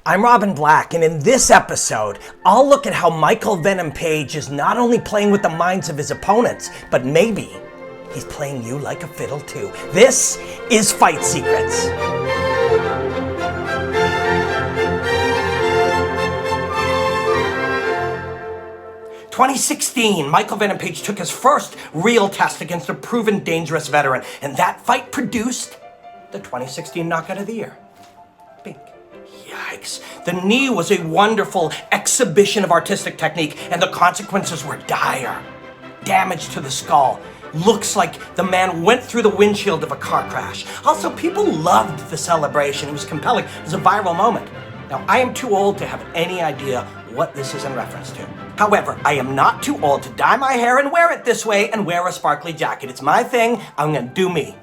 I'm Robin Black, and in this episode, I'll look at how Michael Venom Page is not only playing with the minds of his opponents, but maybe he's playing you like a fiddle too. This is Fight Secrets. In 2016, Michael Venom Page took his first real test against a proven dangerous veteran, and that fight produced the 2016 Knockout of the Year. Bink. Yikes. The knee was a wonderful exhibition of artistic technique, and the consequences were dire. Damage to the skull. Looks like the man went through the windshield of a car crash. Also, people loved the celebration. It was compelling. It was a viral moment. Now, I am too old to have any idea what this is in reference to. However, I am not too old to dye my hair and wear it this way and wear a sparkly jacket. It's my thing. I'm gonna do me.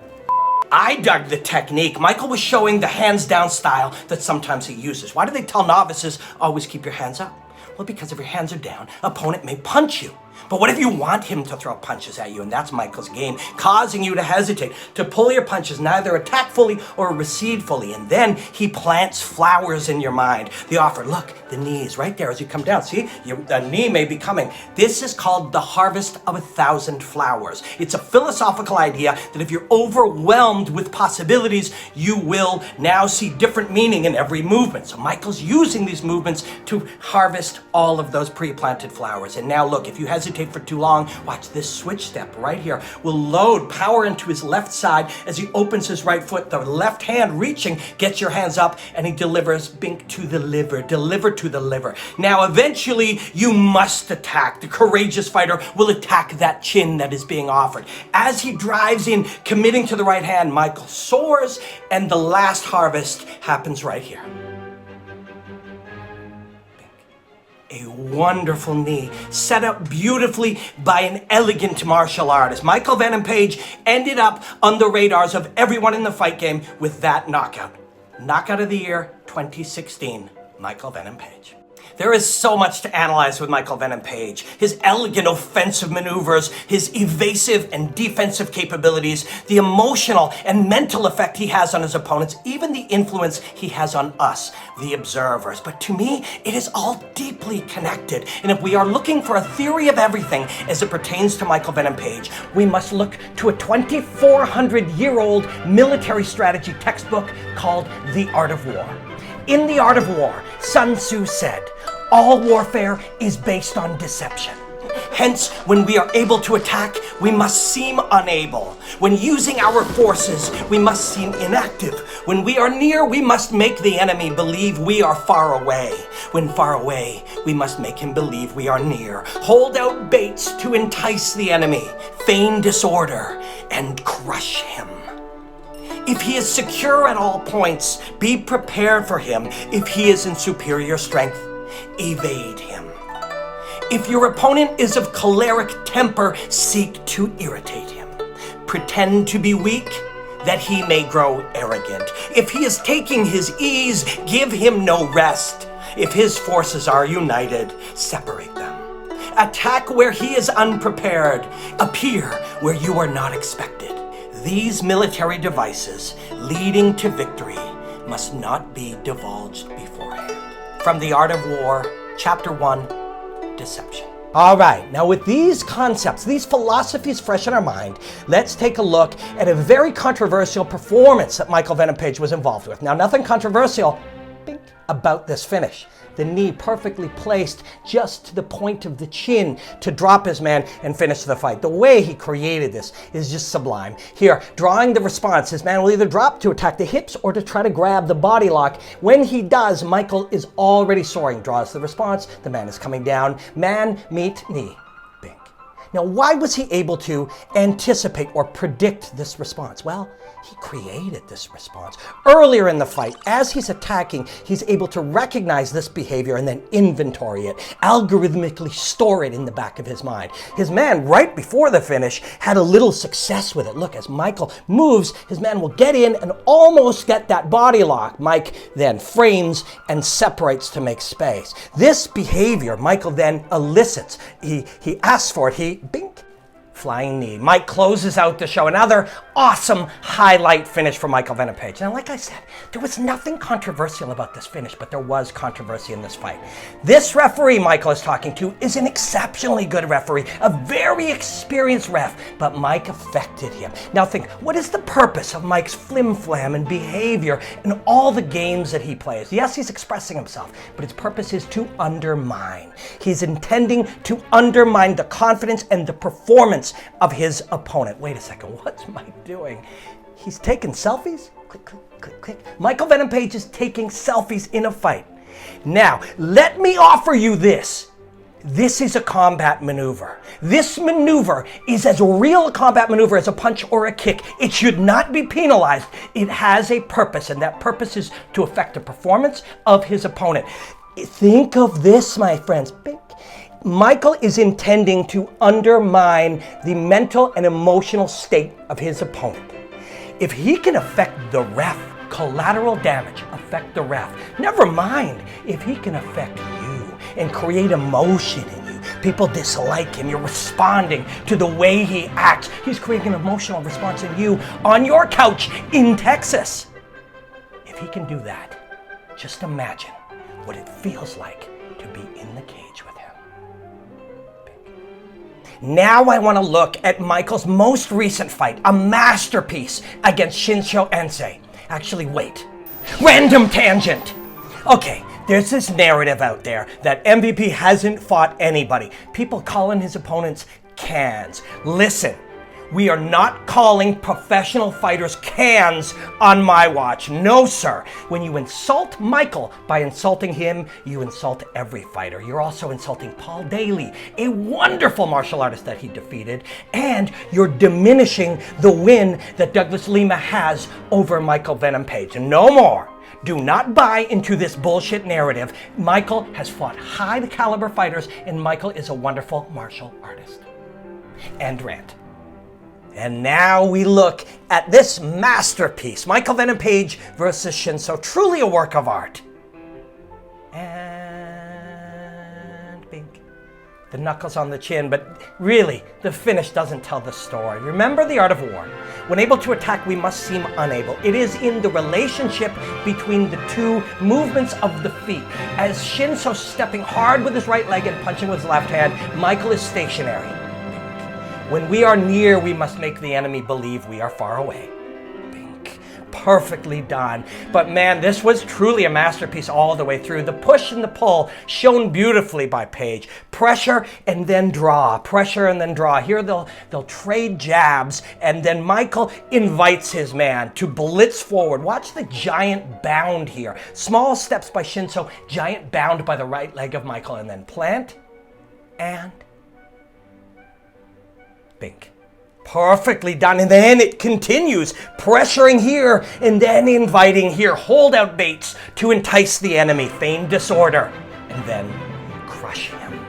I dug the technique. Michael was showing the hands down style that sometimes he uses. Why do they tell novices, always keep your hands up? Well, because if your hands are down, opponent may punch you. But what if you want him to throw punches at you? And that's Michael's game, causing you to hesitate, to pull your punches, neither attack fully or recede fully. And then he plants flowers in your mind. The offer, look, the knee is right there as you come down. See, the knee may be coming. This is called the harvest of 1,000 flowers. It's a philosophical idea that if you're overwhelmed with possibilities, you will now see different meaning in every movement. So Michael's using these movements to harvest all of those pre-planted flowers. And now look, if you hesitate for too long, watch this switch step right here. Will load power into his left side as he opens his right foot. The left hand reaching gets your hands up, and he delivers bink to the liver, deliver to the liver. Now eventually you must attack. The courageous fighter will attack that chin that is being offered. As he drives in, committing to the right hand, Michael soars, and the last harvest happens right here. A wonderful knee, set up beautifully by an elegant martial artist. Michael Venom Page ended up on the radars of everyone in the fight game with that knockout. Knockout of the Year 2016, Michael Venom Page. There is so much to analyze with Michael Venom Page. His elegant offensive maneuvers, his evasive and defensive capabilities, the emotional and mental effect he has on his opponents, even the influence he has on us, the observers. But to me, it is all deeply connected. And if we are looking for a theory of everything as it pertains to Michael Venom Page, we must look to a 2,400-year-old military strategy textbook called The Art of War. In The Art of War, Sun Tzu said, all warfare is based on deception. Hence, when we are able to attack, we must seem unable. When using our forces, we must seem inactive. When we are near, we must make the enemy believe we are far away. When far away, we must make him believe we are near. Hold out baits to entice the enemy, feign disorder, and crush him. If he is secure at all points, be prepared for him. If he is in superior strength, evade him. If your opponent is of choleric temper, seek to irritate him. Pretend to be weak, that he may grow arrogant. If he is taking his ease, give him no rest. If his forces are united, separate them. Attack where he is unprepared. Appear where you are not expected. These military devices leading to victory must not be divulged beforehand. From The Art of War, Chapter 1, Deception. All right, now with these concepts, these philosophies fresh in our mind, let's take a look at a very controversial performance that Michael Venom Page was involved with. Now, nothing controversial about this finish. The knee perfectly placed just to the point of the chin to drop his man and finish the fight. The way he created this is just sublime. Here, drawing the response, his man will either drop to attack the hips or to try to grab the body lock. When he does, Michael is already soaring, draws the response, the man is coming down, man, meet, knee. Bink. Now, why was he able to anticipate or predict this response? Well, he created this response. Earlier in the fight, as he's attacking, he's able to recognize this behavior and then inventory it, algorithmically store it in the back of his mind. His man, right before the finish, had a little success with it. Look, as Michael moves, his man will get in and almost get that body lock. Mike then frames and separates to make space. This behavior, Michael then elicits. He asks for it. He, bink, Flying knee. Mike closes out the show. Another awesome highlight finish for Michael Venom Page. Now, like I said, there was nothing controversial about this finish, but there was controversy in this fight. This referee Michael is talking to is an exceptionally good referee, a very experienced ref, but Mike affected him. Now think, what is the purpose of Mike's flim-flam and behavior and all the games that he plays? Yes, he's expressing himself, but its purpose is to undermine. He's intending to undermine the confidence and the performance of his opponent. Wait a second, what's Mike doing? He's taking selfies? Click, click, click, click. Michael Venom Page is taking selfies in a fight. Now, let me offer you this. This is a combat maneuver. This maneuver is as real a combat maneuver as a punch or a kick. It should not be penalized. It has a purpose, and that purpose is to affect the performance of his opponent. Think of this, my friends. Michael is intending to undermine the mental and emotional state of his opponent. If he can affect the ref, collateral damage, affect the ref, never mind if he can affect you and create emotion in you. People dislike him. You're responding to the way he acts. He's creating an emotional response in you on your couch in Texas. If he can do that, just imagine what it feels like to be in the cage with him. Now I want to look at Michael's most recent fight, a masterpiece against Shinso Ensei. Actually, wait. Random tangent. Okay, there's this narrative out there that MVP hasn't fought anybody. People calling his opponents cans. Listen, we are not calling professional fighters cans on my watch. No, sir. When you insult Michael by insulting him, you insult every fighter. You're also insulting Paul Daly, a wonderful martial artist that he defeated, and you're diminishing the win that Douglas Lima has over Michael Venom Page. No more. Do not buy into this bullshit narrative. Michael has fought high caliber fighters, and Michael is a wonderful martial artist. End rant. And now we look at this masterpiece, Michael Venom Page versus Shinso, truly a work of art. And bink. The knuckles on the chin, but really, the finish doesn't tell the story. Remember the art of war. When able to attack, we must seem unable. It is in the relationship between the two movements of the feet. As Shinso's stepping hard with his right leg and punching with his left hand, Michael is stationary. When we are near, we must make the enemy believe we are far away. Bink. Perfectly done. But man, this was truly a masterpiece all the way through. The push and the pull shown beautifully by Page. Pressure and then draw. Pressure and then draw. Here they'll trade jabs, and then Michael invites his man to blitz forward. Watch the giant bound here. Small steps by Shinso, giant bound by the right leg of Michael, and then plant and bink. Perfectly done. And then it continues, pressuring here and then inviting here. Hold out baits to entice the enemy. Feign disorder. And then crush him.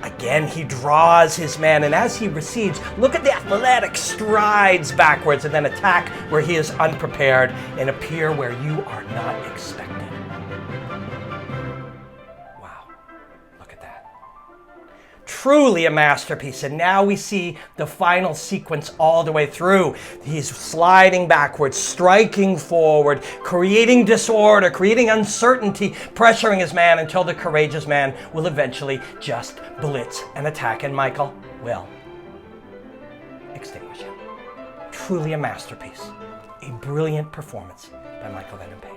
Again, he draws his man, and as he recedes, look at the athletic strides backwards and then attack where he is unprepared and appear where you are not expected. Truly a masterpiece, and now we see the final sequence all the way through. He's sliding backwards, striking forward, creating disorder, creating uncertainty, pressuring his man until the courageous man will eventually just blitz and attack, and Michael will extinguish him. Truly a masterpiece, a brilliant performance by Michael Venom Page.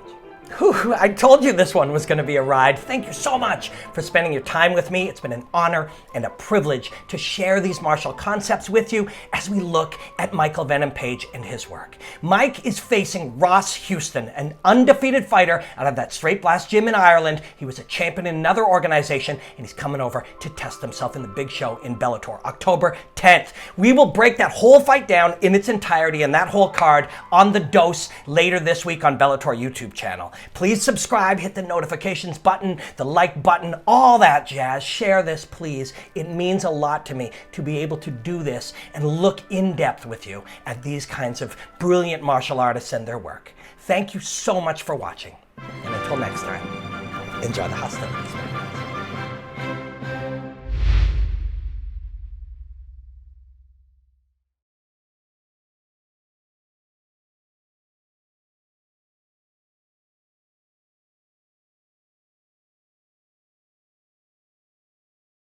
Whew, I told you this one was going to be a ride. Thank you so much for spending your time with me. It's been an honor and a privilege to share these martial concepts with you as we look at Michael Venom Page and his work. Mike is facing Ross Houston, an undefeated fighter out of that Straight Blast gym in Ireland. He was a champion in another organization, and he's coming over to test himself in the big show in Bellator, October 10th. We will break that whole fight down in its entirety and that whole card on The Dose later this week on Bellator YouTube channel. Please subscribe, hit the notifications button, the like button, all that jazz. Share this, please. It means a lot to me to be able to do this and look in depth with you at these kinds of brilliant martial artists and their work. Thank you so much for watching. And until next time, enjoy the hostilities.